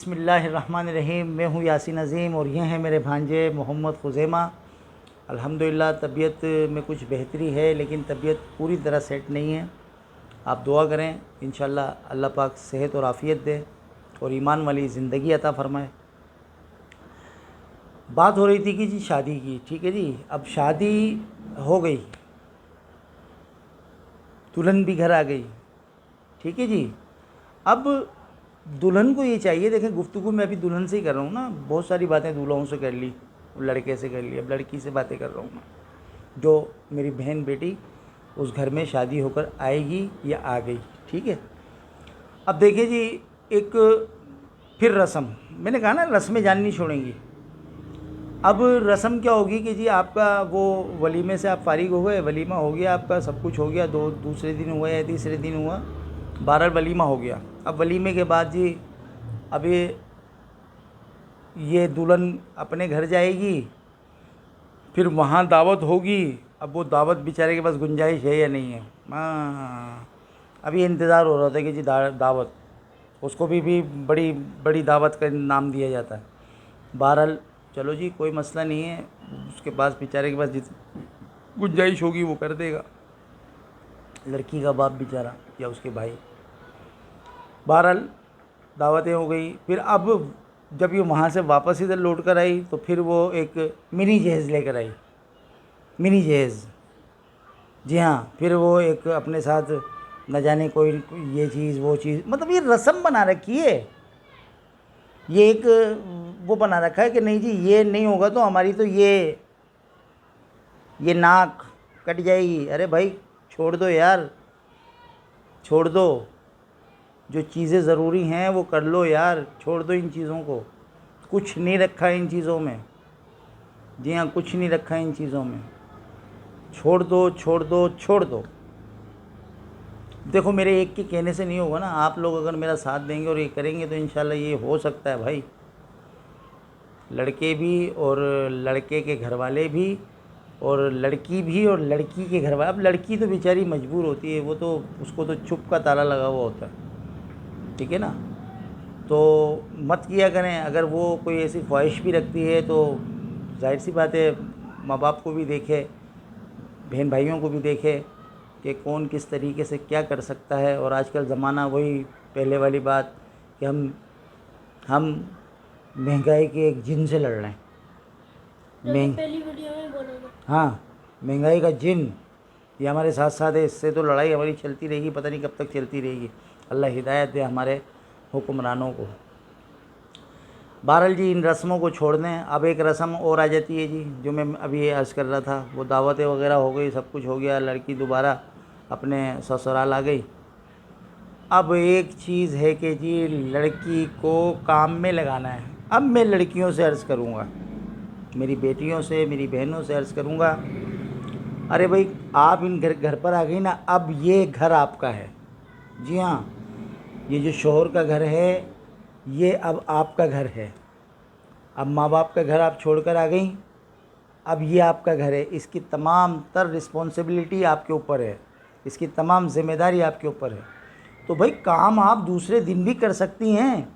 बिस्मिल्लाहिर्रहमानिर्रहीम। मैं हूँ यासीन अज़ीम और ये हैं मेरे भांजे मोहम्मद खुज़ैमा। अल्हम्दुलिल्लाह तबीयत में कुछ बेहतरी है, लेकिन तबीयत पूरी तरह सेट नहीं है। आप दुआ करें, इंशाअल्लाह अल्लाह पाक सेहत और आफ़ियत दे और ईमान वाली ज़िंदगी अता फ़रमाए। बात हो रही थी कि जी शादी की, ठीक है जी। अब शादी हो गई, दुल्हन भी घर आ गई, ठीक है जी। अब दुल्हन को ये चाहिए, देखें गुफ्तगू मैं अभी दुल्हन से ही कर रहा हूँ ना, बहुत सारी बातें दूल्हों से कर ली, लड़के से कर ली, अब लड़की से बातें कर रहा हूँ मैं। जो मेरी बहन बेटी उस घर में शादी होकर आएगी या आ गई, ठीक है। अब देखिए जी, एक फिर रस्म, मैंने कहा ना रस्में जान नहीं छोड़ेंगी। अब रस्म क्या होगी कि जी आपका वो वलीमे से आप फारिग हो गए, वलीमा हो गया आपका, सब कुछ हो गया, दूसरे दिन हुआ या तीसरे दिन हुआ, बहरहाल वलीमा हो गया। अब वलीमे के बाद जी अब ये दुल्हन अपने घर जाएगी, फिर वहाँ दावत होगी। अब वो दावत बेचारे के पास गुंजाइश है या नहीं है, हाँ अभी इंतज़ार हो रहा था कि जी दावत, उसको भी बड़ी बड़ी दावत का नाम दिया जाता है। बहरहाल चलो जी, कोई मसला नहीं है, उसके पास बेचारे के पास जितनी गुंजाइश होगी वो कर देगा, लड़की का बाप बेचारा या उसके भाई। बहरहाल दावतें हो गई। फिर अब जब ये वहाँ से वापस इधर लौट कर आई तो फिर वो एक मिनी जहेज़ लेकर आई, मिनी जहेज़, जी हाँ। फिर वो एक अपने साथ न जाने कोई ये चीज़ वो चीज़, मतलब ये रस्म बना रखी है, ये एक वो बना रखा है कि नहीं जी ये नहीं होगा तो हमारी तो ये नाक कट जाएगी। अरे भाई छोड़ दो यार, छोड़ दो, जो चीज़ें ज़रूरी हैं वो कर लो यार, छोड़ दो इन चीज़ों को। कुछ नहीं रखा है इन चीज़ों में, जी हाँ कुछ नहीं रखा है इन चीज़ों में, छोड़ दो छोड़ दो छोड़ दो। देखो मेरे एक के कहने से नहीं होगा ना, आप लोग अगर मेरा साथ देंगे और ये करेंगे तो इंशाल्लाह ये हो सकता है भाई। लड़के भी और लड़के के घर वाले भी और लड़की भी और लड़की के घर वाले। अब लड़की तो बेचारी मजबूर होती है, वो तो उसको तो चुप का ताला लगा हुआ होता है, ठीक है ना। तो मत किया करें, अगर वो कोई ऐसी ख्वाहिश भी रखती है तो जाहिर सी बात है माँ बाप को भी देखे, बहन भाइयों को भी देखे कि कौन किस तरीके से क्या कर सकता है। और आजकल ज़माना वही पहले वाली बात कि हम महंगाई के एक जिन से लड़ रहे हैं। पहली वीडियो में बोला था। हाँ, महंगाई का जिन ये हमारे साथ साथ है, इससे तो लड़ाई हमारी चलती रहेगी, पता नहीं कब तक चलती रहेगी। अल्लाह हिदायत दे हमारे हुक्मरानों को। बहरहाल जी इन रस्मों को छोड़ दें। अब एक रस्म और आ जाती है जी, जो मैं अभी अर्ज़ कर रहा था, वो दावतें वगैरह हो गई, सब कुछ हो गया, लड़की दोबारा अपने ससुराल आ गई। अब एक चीज़ है कि जी लड़की को काम में लगाना है। अब मैं लड़कियों से अर्ज़ करूँगा, मेरी बेटियों से, मेरी बहनों से अर्ज़ करूँगा, अरे भाई आप इन घर पर आ गई ना, अब ये घर आपका है। जी हाँ, ये जो शोहर का घर है ये अब आपका घर है। अब माँ बाप का घर आप छोड़कर आ गई, अब ये आपका घर है, इसकी तमाम तर रिस्पॉन्सिबिलिटी आपके ऊपर है, इसकी तमाम ज़िम्मेदारी आपके ऊपर है। तो भाई काम आप दूसरे दिन भी कर सकती हैं,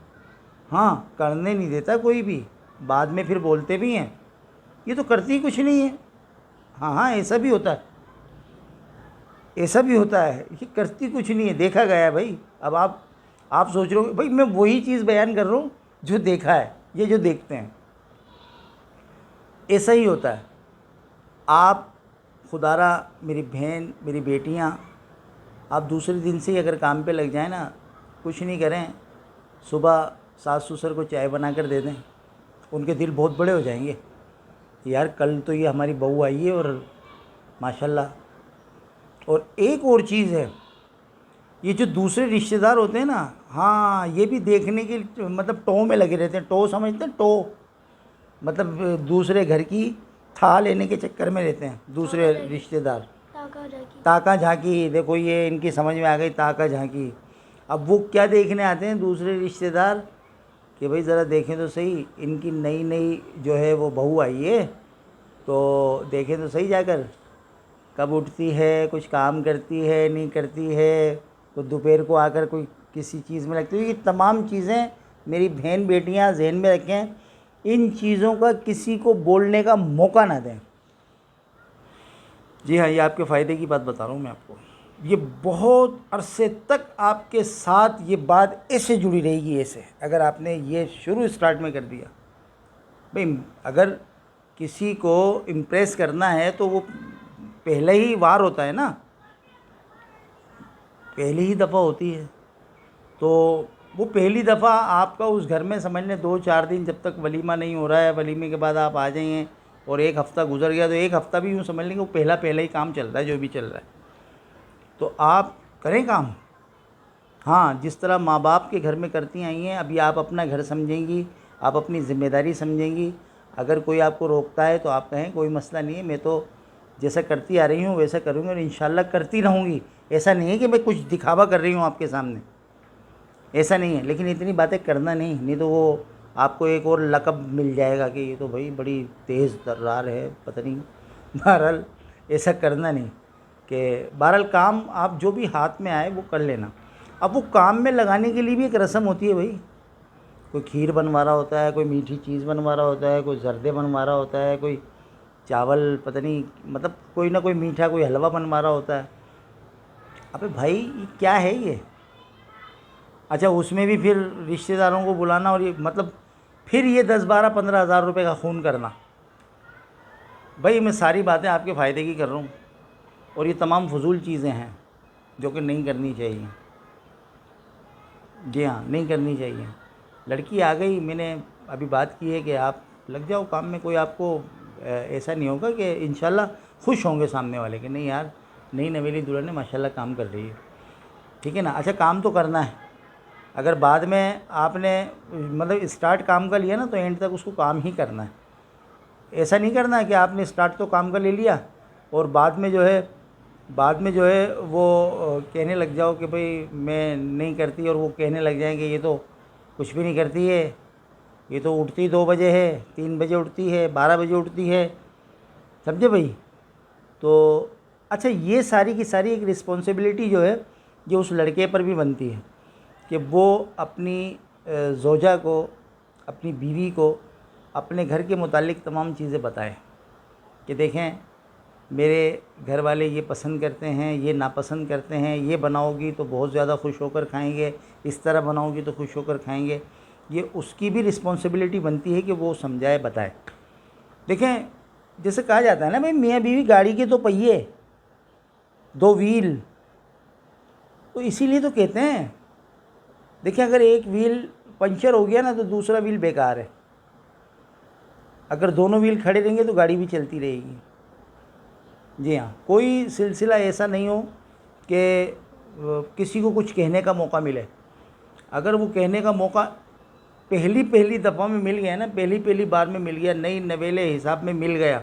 हाँ करने नहीं देता कोई भी, बाद में फिर बोलते भी हैं ये तो करती कुछ नहीं है। हाँ हाँ ऐसा भी होता है, ऐसा भी होता है, ये करती कुछ नहीं है, देखा गया है भाई। अब आप सोच रहे हो भाई मैं वही चीज़ बयान कर रहा हूँ जो देखा है, ये जो देखते हैं ऐसा ही होता है। आप खुदारा मेरी बहन मेरी बेटियाँ, आप दूसरे दिन से ही अगर काम पे लग जाएं ना, कुछ नहीं करें, सुबह सास ससुर को चाय बना कर दे दें, उनके दिल बहुत बड़े हो जाएंगे यार, कल तो ये हमारी बहू आई है और माशाल्लाह। और एक और चीज़ है, ये जो दूसरे रिश्तेदार होते हैं ना, हाँ ये भी देखने के मतलब टो में लगे रहते हैं। टो समझते हैं, टो मतलब दूसरे घर की था लेने के चक्कर में रहते हैं दूसरे रिश्तेदार। ताका झांकी, देखो ये इनकी समझ में आ गई, ताका झांकी। अब वो क्या देखने आते हैं दूसरे रिश्तेदार कि भाई ज़रा देखें तो सही, इनकी नई नई जो है वो बहू आई है, तो देखें तो सही जाकर कब उठती है, कुछ काम करती है नहीं करती है, तो दोपहर को आकर कोई किसी चीज़ में लगती है। ये तमाम चीज़ें मेरी बहन बेटियां जहन में रखें, इन चीज़ों का किसी को बोलने का मौका ना दें। जी हाँ, ये आपके फ़ायदे की बात बता रहा हूँ मैं आपको। ये बहुत अरसे तक आपके साथ ये बात ऐसे जुड़ी रहेगी, ऐसे अगर आपने ये शुरू स्टार्ट में कर दिया। भाई अगर किसी को इम्प्रेस करना है तो वो पहले ही वार होता है ना, पहली ही दफ़ा होती है। तो वो पहली दफ़ा आपका उस घर में समझ लें 2-4 दिन, जब तक वलीमा नहीं हो रहा है, वलीमे के बाद आप आ जाइए और एक हफ़्ता गुजर गया, तो एक हफ़्ता भी यूँ समझ लें कि वो पहला ही काम चल रहा है, जो भी चल रहा है। तो आप करें काम, हाँ, जिस तरह माँ बाप के घर में करती आई हैं, अभी आप अपना घर समझेंगी, आप अपनी ज़िम्मेदारी समझेंगी। अगर कोई आपको रोकता है तो आप कहें कोई मसला नहीं है, मैं तो जैसा करती आ रही हूँ वैसा करूँगी और इंशाल्लाह करती रहूँगी। ऐसा नहीं है कि मैं कुछ दिखावा कर रही हूँ आपके सामने, ऐसा नहीं है। लेकिन इतनी बातें करना नहीं तो वो आपको एक और लक़ब मिल जाएगा कि ये तो भाई बड़ी तेज़ तर्रार है, पता नहीं। बहरहाल ऐसा करना नहीं, कि बहरहाल काम आप जो भी हाथ में आए वो कर लेना। अब वो काम में लगाने के लिए भी एक रस्म होती है भाई। कोई खीर बनवा रहा होता है, कोई मीठी चीज़ बनवा रहा होता है, कोई जर्दे बनवा रहा होता है, कोई चावल, पता नहीं, मतलब कोई ना कोई मीठा, कोई हलवा बनवा रहा होता है। अबे भाई ये क्या है ये? अच्छा, उसमें भी फिर रिश्तेदारों को बुलाना और ये मतलब फिर ये 10-12-15 हज़ार रुपये का खून करना। भाई मैं सारी बातें आपके फ़ायदे की कर रहा हूँ और ये तमाम फजूल चीज़ें हैं जो कि नहीं करनी चाहिए। जी हाँ, नहीं करनी चाहिए। लड़की आ गई, मैंने अभी बात की है कि आप लग जाओ काम में, कोई आपको ऐसा नहीं होगा कि इंशाल्लाह खुश होंगे सामने वाले कि नहीं यार, नई नवेली दुल्हन है माशाल्लाह काम कर रही है, ठीक है ना। अच्छा, काम तो करना है। अगर बाद में आपने मतलब स्टार्ट काम का लिया ना, तो एंड तक उसको काम ही करना है। ऐसा नहीं करना है कि आपने स्टार्ट तो काम का ले लिया और बाद में जो है वो कहने लग जाओ कि भाई मैं नहीं करती, और वो कहने लग जाएंगे ये तो कुछ भी नहीं करती है, ये तो उठती 2 बजे है, 3 बजे उठती है, 12 बजे उठती है, समझे भाई। तो अच्छा, ये सारी की सारी एक रिस्पॉन्सिबिलिटी जो है ये उस लड़के पर भी बनती है कि वो अपनी ज़ौजा को, अपनी बीवी को अपने घर के मुतालिक तमाम चीज़ें बताए कि देखें मेरे घर वाले ये पसंद करते हैं, ये नापसंद करते हैं, ये बनाओगी तो बहुत ज़्यादा खुश होकर खाएंगे, इस तरह बनाओगी तो खुश होकर खाएंगे। ये उसकी भी रिस्पॉन्सिबिलिटी बनती है कि वो समझाए, बताए। देखें, जैसे कहा जाता है ना भाई, मियाँ बीवी गाड़ी के तो पहिए 2 व्हील, तो इसीलिए तो कहते हैं। देखिए, अगर एक व्हील पंचर हो गया ना तो दूसरा व्हील बेकार है। अगर दोनों व्हील खड़े रहेंगे तो गाड़ी भी चलती रहेगी। जी हाँ, कोई सिलसिला ऐसा नहीं हो कि किसी को कुछ कहने का मौका मिले। अगर वो कहने का मौका पहली दफ़ा में मिल गया ना, पहली बार में मिल गया, नई नवेले हिसाब में मिल गया,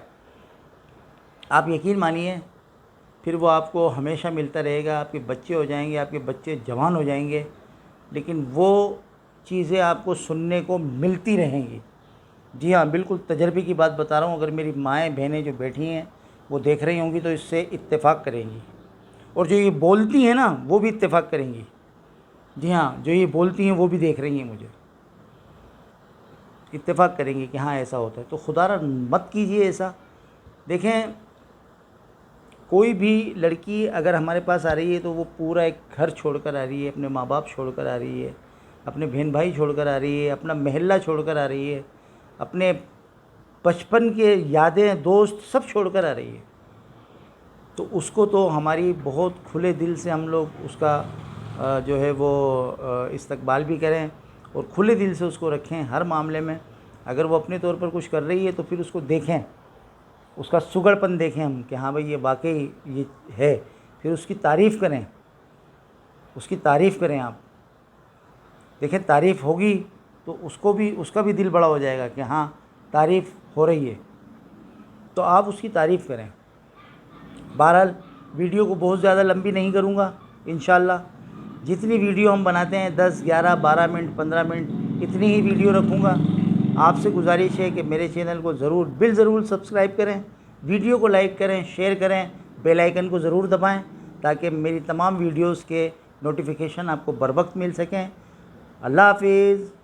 आप यकीन मानिए फिर वो आपको हमेशा मिलता रहेगा। आपके बच्चे हो जाएंगे, आपके बच्चे जवान हो जाएंगे, लेकिन वो चीज़ें आपको सुनने को मिलती रहेंगी। जी हाँ, बिल्कुल तजर्बे की बात बता रहा हूँ। अगर मेरी माएँ बहनें जो बैठी हैं वो देख रही होंगी तो इससे इत्तेफाक करेंगी, और जो ये बोलती हैं ना वो भी इत्तेफाक करेंगी। जी हाँ, जो ये बोलती हैं वो भी देख रही हैं, मुझे इत्तेफाक करेंगी कि हाँ ऐसा होता है। तो खुदारा मत कीजिए ऐसा। देखें, कोई भी लड़की अगर हमारे पास आ रही है तो वो पूरा एक घर छोड़कर आ रही है, अपने माँ बाप छोड़कर आ रही है, अपने बहन भाई छोड़कर आ रही है, अपना महल्ला छोड़कर आ रही है, अपने बचपन के यादें, दोस्त सब छोड़कर आ रही है। तो उसको तो हमारी बहुत खुले दिल से हम लोग उसका जो है वो इस्तकबाल भी करें और खुले दिल से उसको रखें हर मामले में। अगर वो अपने तौर पर कुछ कर रही है तो फिर उसको देखें, उसका सुगड़पन देखें हम कि हाँ भाई ये वाकई ये है। फिर उसकी तारीफ़ करें, उसकी तारीफ़ करें आप। देखें, तारीफ़ होगी तो उसका भी दिल बड़ा हो जाएगा कि हाँ तारीफ़ हो रही है, तो आप उसकी तारीफ़ करें। बहरहाल वीडियो को बहुत ज़्यादा लंबी नहीं करूँगा। इंशाल्लाह जितनी वीडियो हम बनाते हैं 10, 11, 12 मिनट, 15 मिनट, इतनी ही वीडियो रखूँगा। आपसे गुजारिश है कि मेरे चैनल को ज़रूर सब्सक्राइब करें, वीडियो को लाइक करें, शेयर करें, बेल आइकन को ज़रूर दबाएं ताकि मेरी तमाम वीडियोस के नोटिफिकेशन आपको बर वक्त मिल सकें। अल्लाह हाफिज़।